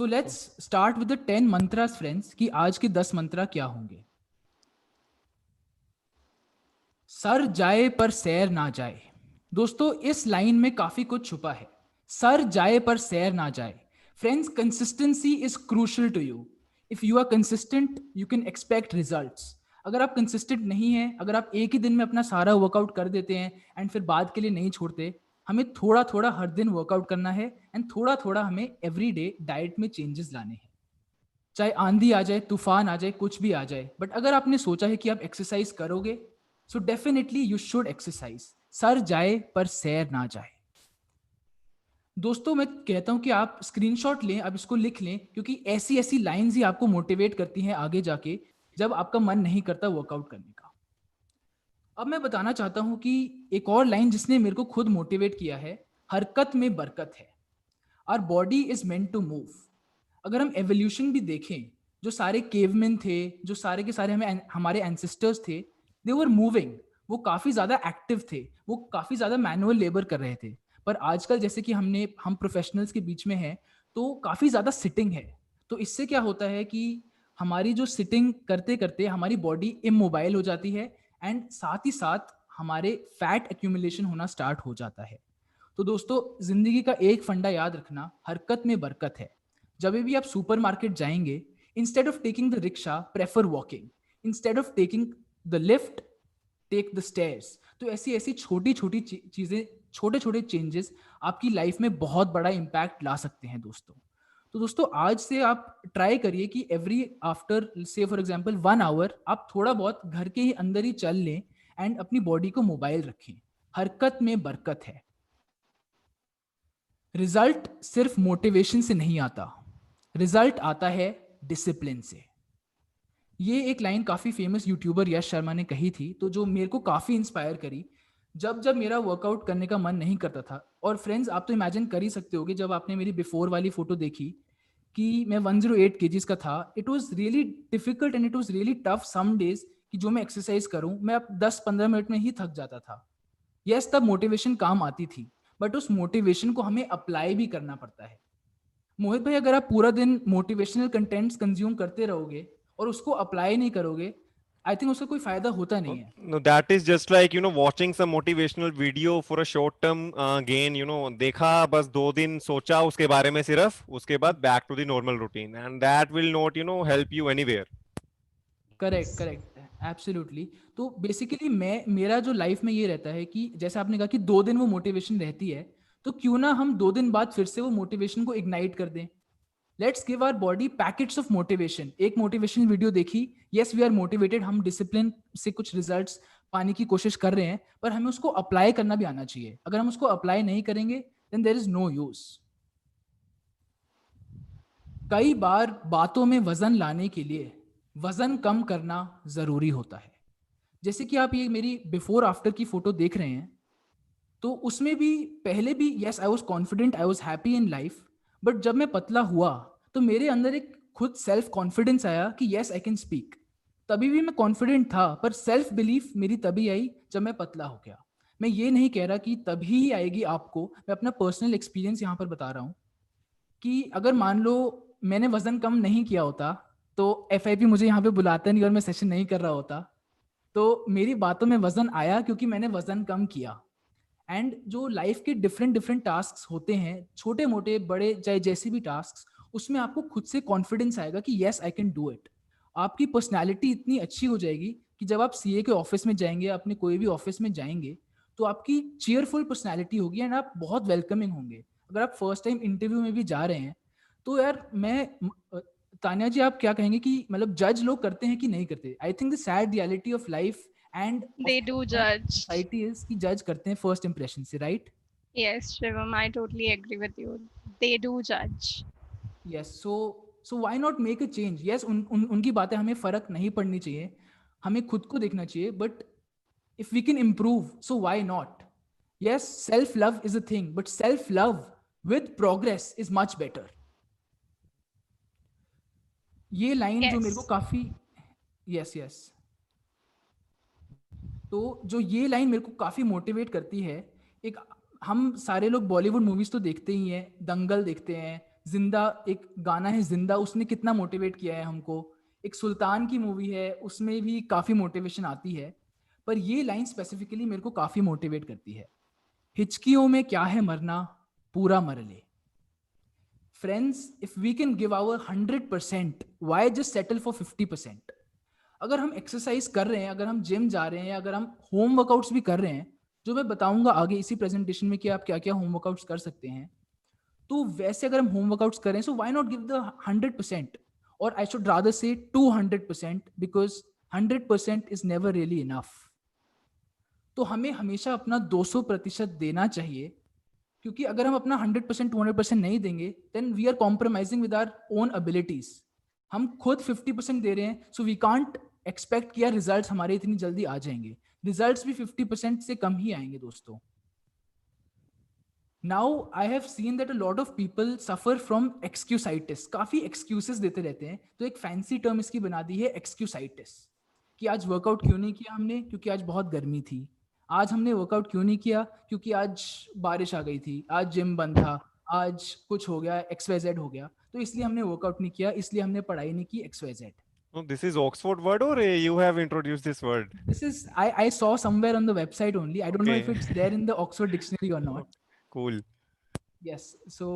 तो let's start with the 10 mantras friends कि आज के 10 मंत्रा क्या होंगे। सर जाए पर सैर ना जाए। दोस्तों इस लाइन में काफी कुछ छुपा है। सर जाए पर सैर ना जाए। Friends, consistency is crucial to you. If you are consistent you can expect results. अगर आप कंसिस्टेंट नहीं है, अगर आप एक ही दिन में अपना सारा वर्कआउट कर देते हैं एंड फिर बाद के लिए नहीं छोड़ते, हमें थोड़ा थोड़ा हर दिन वर्कआउट करना है एंड थोड़ा थोड़ा हमें एवरी डे डाइट में चेंजेस लाने हैं। चाहे आंधी आ जाए, तूफान आ जाए, कुछ भी आ जाए, बट अगर आपने सोचा है कि आप एक्सरसाइज करोगे, so definitely you should exercise. Sir जाए पर सैर ना जाए। दोस्तों मैं कहता हूं कि आप स्क्रीनशॉट लें, आप इसको लिख लें, क्योंकि ऐसी ऐसी लाइंस ही आपको मोटिवेट करती हैं आगे जाके जब आपका मन नहीं करता वर्कआउट करने का। अब मैं बताना चाहता हूं कि एक और लाइन जिसने मेरे को खुद मोटिवेट किया है, हरकत में बरकत है। Our body is meant to move. अगर हम एवोल्यूशन भी देखें, जो सारे केवमेन थे, जो सारे के सारे हमें हमारे एंसेस्टर्स थे, दे वर मूविंग। वो काफी ज्यादा एक्टिव थे, वो काफी ज्यादा मैनुअल लेबर कर रहे थे। पर आजकल जैसे कि हम प्रोफेशनल्स के बीच में हैं, तो काफी ज्यादा सिटिंग है। तो इससे क्या होता है कि हमारी जो सिटिंग करते करते हमारी बॉडी इमोबाइल हो जाती है एंड साथ ही साथ हमारे फैट एक्यूमुलेशन होना स्टार्ट हो जाता है। तो दोस्तों जिंदगी का एक फंडा याद रखना, हरकत में बरकत है। जब भी आप सुपरमार्केट जाएंगे, instead of taking the rickshaw prefer walking, instead of taking the lift take the stairs. तो ऐसी ऐसी छोटी छोटी चीजें, छोटे छोटे चेंजेस आपकी लाइफ में बहुत बड़ा इंपैक्ट ला सकते हैं दोस्तों। तो दोस्तों आज से आप ट्राई करिए कि एवरी आफ्टर से फॉर एग्जांपल 1 आवर आप थोड़ा बहुत घर के ही अंदर ही चल लें एंड अपनी बॉडी को मोबाइल रखें। हरकत में बरकत है। रिजल्ट सिर्फ मोटिवेशन से नहीं आता, रिजल्ट आता है डिसिप्लिन से। ये एक लाइन काफी फेमस यूट्यूबर यश शर्मा ने कही थी, तो जो मेरे को काफी इंस्पायर करी जब जब मेरा वर्कआउट करने का मन नहीं करता था। और फ्रेंड्स आप तो इमेजिन कर ही सकते होगे, जब आपने मेरी बिफोर वाली फोटो देखी कि मैं 108 केजीज का था, it was really difficult and it was really tough some days कि जो मैं एक्सरसाइज करूं मैं अब 10-15 मिनट में ही थक जाता था। यस, तब मोटिवेशन काम आती थी, बट उस मोटिवेशन को हमें अप्लाई भी करना पड़ता है। मोहित भाई, अगर आप पूरा दिन मोटिवेशनल कंटेंट्स कंज्यूम करते रहोगे और उसको अप्लाई नहीं करोगे, आई थिंक उसका कोई फायदा होता नहीं है। No, that is just like, watching some motivational video for a short term gain. देखा बस 2 दिन सोचा उसके बारे में सिर्फ, उसके बाद back to the normal routine, and that will not, help you anywhere. Correct correct, absolutely. तो बेसिकली मेरा जो लाइफ में ये रहता है कि जैसे आपने कहा कि 2 दिन वो मोटिवेशन रहती है, तो क्यों ना हम 2 दिन बाद फिर से वो मोटिवेशन को इग्नाइट कर दें। Let's give our body packets of motivation. एक मोटिवेशन वीडियो देखी, यस वी आर मोटिवेटेड, हम डिसिप्लिन से कुछ रिजल्ट्स पाने की कोशिश कर रहे हैं, पर हमें उसको अप्लाई करना भी आना चाहिए। अगर हम उसको अप्लाई नहीं करेंगे then there is no use. कई बार बातों में वजन लाने के लिए वजन कम करना जरूरी होता है। जैसे कि आप ये मेरी बिफोर आफ्टर की फोटो देख रहे हैं, तो उसमें भी पहले भी yes I was confident, I was happy in life, but जब मैं पतला हुआ तो मेरे अंदर एक खुद सेल्फ कॉन्फिडेंस आया कि यस आई कैन स्पीक। तभी भी मैं कॉन्फिडेंट था, पर सेल्फ बिलीफ मेरी तभी आई जब मैं पतला हो गया। मैं ये नहीं कह रहा कि तभी ही आएगी आपको, मैं अपना पर्सनल एक्सपीरियंस यहाँ पर बता रहा हूँ कि अगर मान लो मैंने वजन कम नहीं किया होता तो एफ मुझे यहाँ पे बुलाता नहीं और मैं सेशन नहीं कर रहा होता। तो मेरी बातों में वजन आया क्योंकि मैंने वजन कम किया। एंड जो लाइफ के डिफरेंट डिफरेंट टास्क होते हैं, छोटे मोटे बड़े चाहे जैसे भी टास्क, उसमें आपको खुद से कॉन्फिडेंस आएगा कि yes I can do it. आपकी पर्सनैलिटी इतनी अच्छी हो जाएगी कि जब आप सीए के ऑफिस में जाएंगे, अपने कोई भी ऑफिस में जाएंगे, तो आपकी चीयरफुल पर्सनैलिटी होगी एंड आप बहुत वेलकमिंग होंगे। अगर आप फर्स्ट टाइम इंटरव्यू में भी जा रहे हैं, तो यार तानिया जी आप क्या कहेंगे कि मतलब जज लोग करते हैं कि नहीं करते? I think the sad reality of life end of They do judge. Society is कि जज करते हैं फर्स्ट इंप्रेशन से, right? Yes, Shivam, I totally agree with you. They do judge. Yes, so why not make a change? Yes, उनकी बातें हमें फर्क नहीं पड़नी चाहिए, हमें खुद को देखना चाहिए, but if we can improve so why not? Yes, self love is a thing, but self love with progress is much better. ये लाइन जो मेरे को Yes. काफी, यस यस, तो जो ये लाइन मेरे को काफी मोटिवेट करती है। एक, हम सारे लोग बॉलीवुड मूवीज तो देखते ही हैं, दंगल देखते हैं, जिंदा एक गाना है जिंदा, उसने कितना मोटिवेट किया है हमको। एक सुल्तान की मूवी है, उसमें भी काफ़ी मोटिवेशन आती है। पर ये लाइन स्पेसिफिकली मेरे को काफ़ी मोटिवेट करती है, हिचकियों में क्या है मरना, पूरा मर ले। Friends, if we can give our 100%, why just settle for 50%? अगर हम एक्सरसाइज कर रहे हैं, अगर हम जिम जा रहे हैं, अगर हम होम वर्कआउट्स भी कर रहे हैं, जो मैं बताऊंगा आगे इसी प्रेजेंटेशन में कि आप क्या क्या होम वर्कआउट्स कर सकते हैं, तो वैसे अगर हम होम वर्कआउट्स करें, सो व्हाई नॉट गिव द 100%, और आई शुड रादर से 200%, because 100% is never really enough. तो हमें हमेशा अपना 200% देना चाहिए, क्योंकि अगर हम अपना 100% 200% नहीं देंगे, then we are compromising with our own abilities. हम खुद 50% दे रहे हैं, सो वी कांट एक्सपेक्ट कि यार रिजल्ट्स हमारे इतनी जल्दी आ जाएंगे। रिजल्ट्स भी 50% से कम ही आएंगे दोस्तों। Now I have seen that a lot of people suffer from excusitis. काफी एक्सक्यूजेस देते रहते हैं, तो एक फैंसी टर्म इसकी बना दी है एक्सक्यूसाइटिस, कि आज वर्कआउट क्यों नहीं किया हमने, क्योंकि आज बहुत गर्मी थी। आज हमने वर्कआउट क्यों नहीं किया, क्योंकि आज बारिश आ गई थी, आज जिम बंद था, आज कुछ हो गया, XYZ हो गया, तो इसलिए हमने वर्कआउट नहीं किया, इसलिए हमने पढ़ाई नहीं की, XYZ। No, this is Oxford word or you have introduced this word? This is I saw somewhere on the website only. I don't know if Okay. it's there in the Oxford dictionary or not. Cool. Yes, so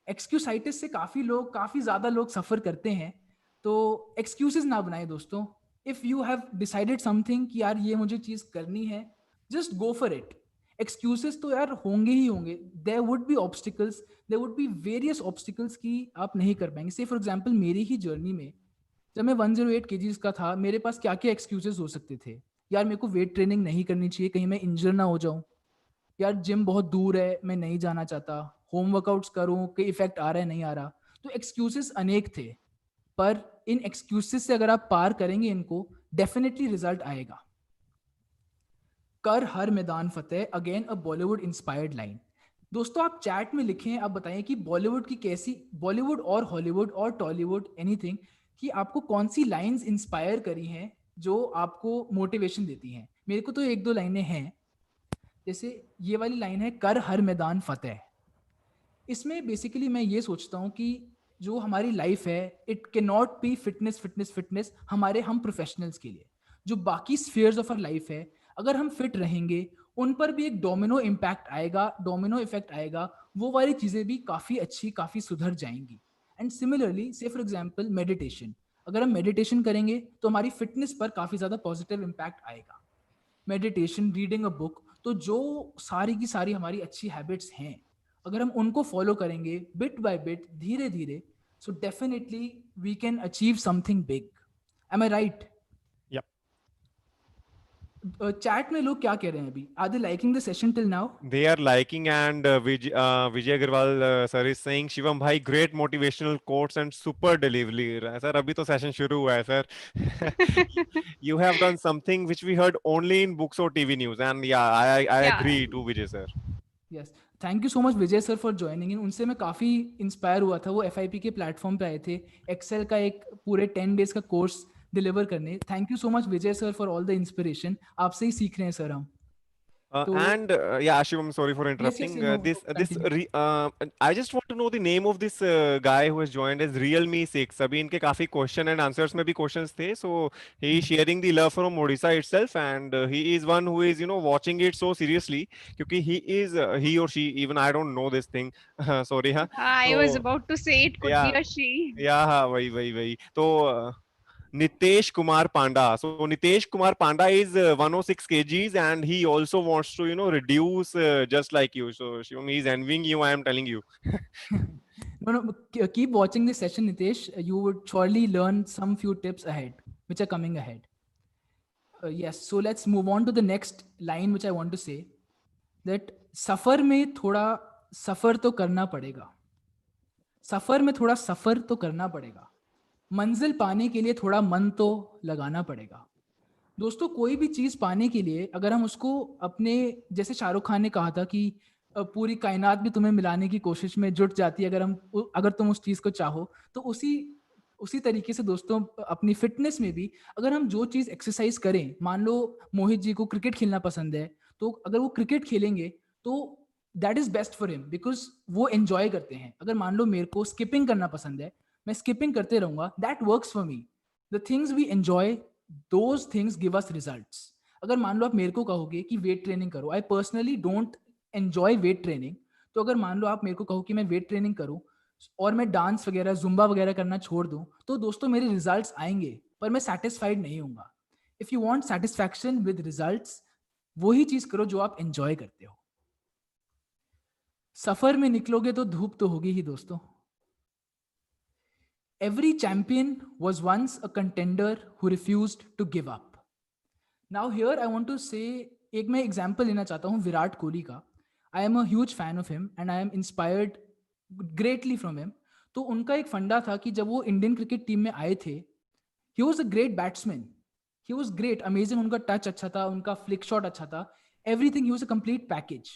excusitis से काफ़ी ज़्यादा लोग सफ़र करते हैं। तो excuses ना बनाएं दोस्तों। If you have decided something कि यार ये मुझे चीज़ करनी है, just go for it. Excuses तो यार होंगे ही होंगे, there would be obstacles, there would be various obstacles कि आप नहीं कर पाएंगे। से फॉर एग्जांपल मेरी ही जर्नी में जब मैं 108 kgs का था, मेरे पास क्या क्या एक्सक्यूजेस हो सकते थे। यार मेरे को वेट ट्रेनिंग नहीं करनी चाहिए, कहीं मैं इंजर ना हो जाऊं। यार जिम बहुत दूर है, मैं नहीं जाना चाहता। होम वर्कआउट्स करूं, कोई इफेक्ट आ रहा है नहीं आ रहा। तो एक्सक्यूजेस अनेक थे, पर इन एक्सक्यूजेस से अगर आप पार करेंगे इनको, डेफिनेटली रिजल्ट आएगा। कर हर मैदान फतेह, again a Bollywood inspired line. दोस्तों आप चैट में लिखें, आप बताएं कि बॉलीवुड की कैसी, बॉलीवुड और हॉलीवुड और टॉलीवुड, एनीथिंग, कि आपको कौन सी लाइंस इंस्पायर करी हैं जो आपको मोटिवेशन देती हैं। मेरे को तो एक दो लाइनें हैं, जैसे ये वाली लाइन है, कर हर मैदान फतेह। इसमें बेसिकली मैं ये सोचता हूँ कि जो हमारी लाइफ है, it can not be fitness fitness fitness हमारे हम प्रोफेशनल्स के लिए। जो बाकी स्फीयर्स ऑफ आवर लाइफ है, अगर हम फिट रहेंगे, उन पर भी एक डोमिनो इम्पैक्ट आएगा, डोमिनो इफेक्ट आएगा, वो वाली चीज़ें भी काफ़ी अच्छी, काफ़ी सुधर जाएंगी। एंड सिमिलरली से फॉर एग्जाम्पल मेडिटेशन, अगर हम मेडिटेशन करेंगे तो हमारी फिटनेस पर काफ़ी ज़्यादा पॉजिटिव इम्पैक्ट आएगा। मेडिटेशन, रीडिंग अ बुक, तो जो सारी की सारी हमारी अच्छी हैबिट्स हैं, अगर हम उनको फॉलो करेंगे बिट बाय बिट, धीरे धीरे, so definitely we can achieve something big. Am I right? Yep. Chat में लोग क्या कह रहे हैं अभी? Are they liking the session till now? They are liking, and Vijay Agarwal sir is saying, Shivam bhai, great motivational quotes and super delivery. Sir, abhi to session shuru hua hai, sir. You have done something which we heard only in books or TV news, and yeah, I Yeah. agree to Vijay sir. Yes, thank you so much Vijay sir for joining in. उनसे मैं काफ़ी inspire हुआ था, वो FIP के platform पे आए थे एक्सेल का एक पूरे 10 days का कोर्स डिलीवर करने। Thank you so much Vijay sir for all the inspiration. आपसे ही सीख रहे हैं सर हम। तो And yeah, Shivam, sorry for yes yes, interrupting. No This continue. I just want to know the name of this guy who has joined as Realme 6. अभी इनके काफी question and answers में भी questions थे. So he is sharing the love from Odisha itself, and he is one who is watching it so seriously. क्योंकि he or she, even I don't know this thing. Sorry हाँ. I was So about to say it could be yeah, a she. yeah हाँ, वही. तो Nitesh Kumar Panda. So Nitesh Kumar Panda is 106 kgs, and he also wants to reduce just like you. So Shivam, he is envying you, I am telling you. No, keep watching this session, Nitesh. You would surely learn some few tips ahead, which are coming ahead. Yes, so let's move on to the next line, which I want to say, that सफर में थोड़ा सफर तो करना पड़ेगा। सफर में थोड़ा सफर तो करना पड़ेगा, मंजिल पाने के लिए थोड़ा मन तो लगाना पड़ेगा। दोस्तों कोई भी चीज़ पाने के लिए अगर हम उसको अपने, जैसे शाहरुख खान ने कहा था कि पूरी कायनात भी तुम्हें मिलाने की कोशिश में जुट जाती है अगर तुम उस चीज़ को चाहो, तो उसी उसी तरीके से दोस्तों अपनी फिटनेस में भी अगर हम जो चीज़ एक्सरसाइज करें, मान लो मोहित जी को क्रिकेट खेलना पसंद है, तो अगर वो क्रिकेट खेलेंगे तो that is best for him, because वो एंजॉय करते हैं. अगर मान लो मेरे को स्किपिंग करना पसंद है, मैं स्किपिंग करते रहूंगा, that works for me. The things we enjoy, those things give us results. अगर मान लो आप मेरे को कहोगे कि वेट ट्रेनिंग करो, I personally don't enjoy weight training. तो अगर मान लो आप मेरे को कहो कि मैं वेट ट्रेनिंग करूं और मैं डांस वगैरह जुम्बा वगैरह करना छोड़ दूं, तो दोस्तों मेरे रिजल्ट्स आएंगे, पर मैं सेटिस्फाइड नहीं होऊंगा. If you want satisfaction with results, वही चीज करो जो आप एंजॉय करते हो. सफर में निकलोगे तो धूप तो होगी ही दोस्तों. Every champion was once a contender who refused to give up. Now here I want to say, एक मैं एग्जांपल लेना चाहता हूं विराट कोहली का. I am a huge fan of him and I am inspired greatly from him. तो उनका एक फंडा था कि जब वो इंडियन क्रिकेट टीम में आए थे, he was a great batsman, he was great, amazing, उनका टच अच्छा था, उनका फ्लिक शॉट अच्छा था, everything, he was a complete package.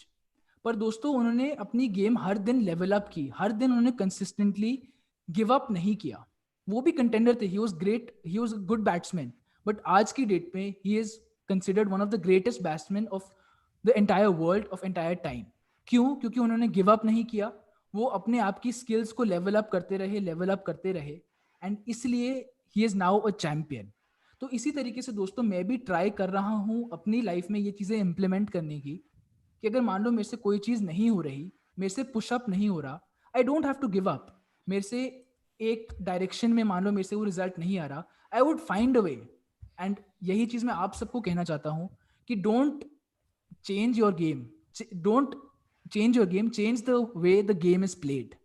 पर दोस्तों उन्होंने अपनी गेम हर दिन लेवल अप की, हर दिन उन्होंने कंसिस्टेंटली गिव अप नहीं किया. वो भी कंटेंडर थे, he was great, he was a good batsman, but आज की डेट में he is considered one of the greatest batsman of the entire world, of entire time. क्यों? क्योंकि उन्होंने गिव अप नहीं किया, वो अपने आप की स्किल्स को लेवल अप करते रहे, लेवल अप करते रहे, एंड इसलिए he is now a champion. तो इसी तरीके से दोस्तों मैं भी ट्राई कर रहा हूं अपनी लाइफ में ये चीजें इंप्लीमेंट करने की, कि अगर मान लो मेरे से कोई चीज नहीं हो रही, मेरे से पुशअप नहीं हो रहा, I don't have to give up. मेरे से एक डायरेक्शन में मान लो मेरे से वो रिजल्ट नहीं आ रहा, I would find a way. And यही चीज मैं आप सबको कहना चाहता हूं कि don't change your game, don't change your game, change the way the game is played.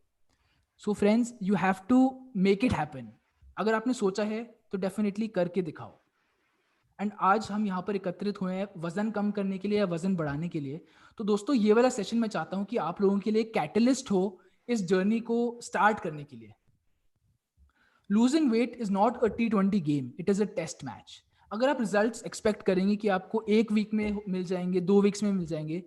So friends, you have to make it happen. अगर आपने सोचा है तो डेफिनेटली करके दिखाओ. एंड आज हम यहाँ पर एकत्रित हुए हैं वजन कम करने के लिए या वजन बढ़ाने के लिए. तो दोस्तों ये वाला सेशन मैं चाहता हूँ कि आप लोगों के लिए कैटलिस्ट हो इस जर्नी को स्टार्ट करने के लिए. Losing weight is not a T20 game, it is a test match. अगर आप रिजल्ट्स एक्सपेक्ट करेंगे कि आपको 1 वीक में मिल जाएंगे, 2 वीक्स में मिल जाएंगे,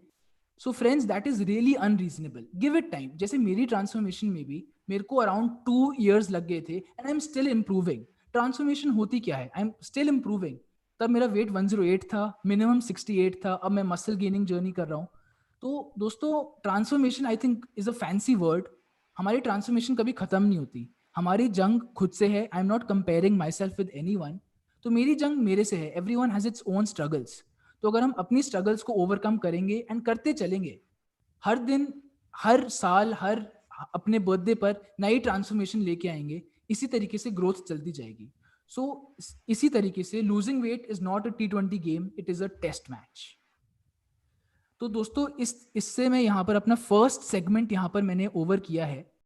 so friends that is really unreasonable. Give it time. जैसे मेरी ट्रांसफॉर्मेशन में भी मेरे को अराउंड 2 years लग गए थे, and I am still improving. Transformation होती क्या है? I am still improving. तब मेरा वेट 108 था, मिनिमम 68 था, अब मैं मसल गेनिंग जर्नी कर रहा हूँ. तो दोस्तों transformation I think is a fancy word. हमारी ट्रांसफॉर्मेशन कभी खत्म नहीं होती. हमारी जंग खुद से है. I am not comparing my self with any one. तो मेरी जंग मेरे से है. Every one has its own struggles. तो अगर हम अपनी स्ट्रगल्स को ओवरकम करेंगे एंड करते चलेंगे, हर दिन, हर साल, हर अपने बर्थडे पर नई ट्रांसफॉर्मेशन लेके आएंगे, इसी तरीके से ग्रोथ चलती जाएगी. सो इसी तरीके से losing weight is not a T20 game, it is a test match. तो दोस्तों इससे मैं यहाँ पर अपना फर्स्ट सेगमेंट यहाँ पर मैंने ओवर किया है.